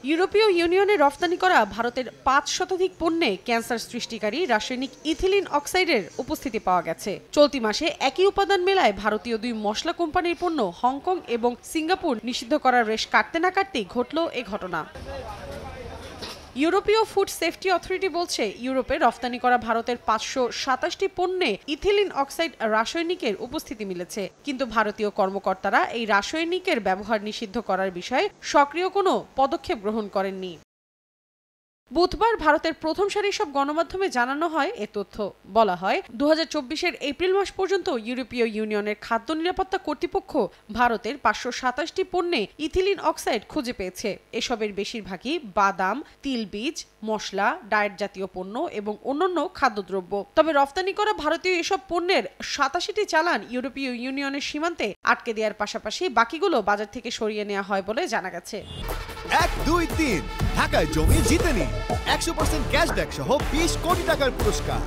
ইউরোপীয় ইউনিয়নে রফতানি করা ভারতের ৫% পণ্যে ক্যান্সার সৃষ্টিকারী রাসায়নিক ইথিলিন অক্সাইডের উপস্থিতি পাওয়া গেছে। চলতি মাসে একই উপাদান মেলায় ভারতীয় ২ মশলা কোম্পানির পণ্য হংকং এবং সিঙ্গাপুর নিষিদ্ধ করার রেশ কাটতে না কাটতেই ঘটল এ ঘটনা। ইউরোপীয় ফুড সেফটি অথরিটি বলছে, ইউরোপে রফতানি করা ভারতের ৫২৭টি পণ্যে ইথিলিন অক্সাইড রাসায়নিকের উপস্থিতি মিলেছে, কিন্তু ভারতীয় কর্মকর্তারা এই রাসায়নিকের ব্যবহার নিষিদ্ধ করার বিষয়ে সক্রিয় কোনো পদক্ষেপ গ্রহণ করেননি। বুধবার ভারতের প্রথম সারির সব গণমাধ্যমে জানানো হয় এ তথ্য। বলা হয়, ২০২৪-এর এপ্রিল মাস পর্যন্ত ইউরোপীয় ইউনিয়নের খাদ্য নিরাপত্তা কর্তৃপক্ষ ভারতের ৫২৭টি পণ্যে ইথিলিন অক্সাইড খুঁজে পেয়েছে। এসবের বেশিরভাগই বাদাম, তিলবীজ, মশলা, ডায়েট জাতীয় পণ্য এবং অন্যান্য খাদ্যদ্রব্য। তবে রফতানি করা ভারতীয় এসব পণ্যের ৮৭টি চালান ইউরোপীয় ইউনিয়নের সীমান্তে আটকে দেওয়ার পাশাপাশি বাকিগুলো বাজার থেকে সরিয়ে নেওয়া হয় বলে জানা গেছে। ১, ২, ৩ ঢাকায় জমি জিতে নিন ১০০% ক্যাশব্যাক সহ ২০ কোটি টাকার পুরস্কার।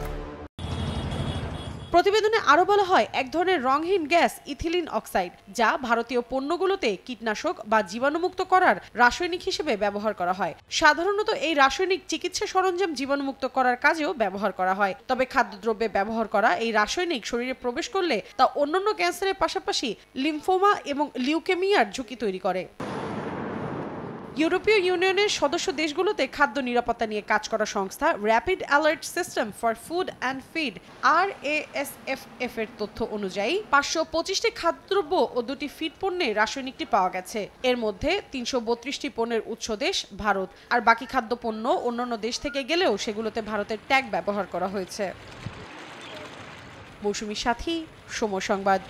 প্রতিবেদনে আরো বলা হয়, এক ধরনের রংহীন গ্যাস ইথিলিন অক্সাইড, যা ভারতীয় পণ্যগুলোতে কীটনাশক বা জীবাণুমুক্ত করার রাসায়নিক হিসেবে ব্যবহার করা হয়। সাধারণত এই রাসায়নিক চিকিৎসা সরঞ্জাম জীবাণুমুক্ত করার কাজেও ব্যবহার করা হয়। তবে খাদ্যদ্রব্যে ব্যবহার করা এই রাসায়নিক শরীরে প্রবেশ করলে তা অন্যান্য ক্যান্সারের পাশাপাশি লিম্ফোমা এবং লিউকেমিয়ার ঝুঁকি তৈরি করে। ইউরোপীয় ইউনিয়নের সদস্য দেশগুলোতে খাদ্য নিরাপত্তা নিয়ে কাজ করা সংস্থা rapid alert system for food and feed RASFF এর তথ্য অনুযায়ী ৫২৫টি খাদ্যদ্রব্য ও ২টি ফিড পণ্যে রাসায়নিকটি পাওয়া গেছে। এর মধ্যে ৩৩২টি পণ্যের উৎস দেশ ভারত, আর বাকি খাদ্যপণ্য অন্যান্য দেশ থেকে গেলেও সেগুলোতে ভারতের ট্যাগ ব্যবহার করা হয়েছে। মৌসুমী সাথী, সময় সংবাদ।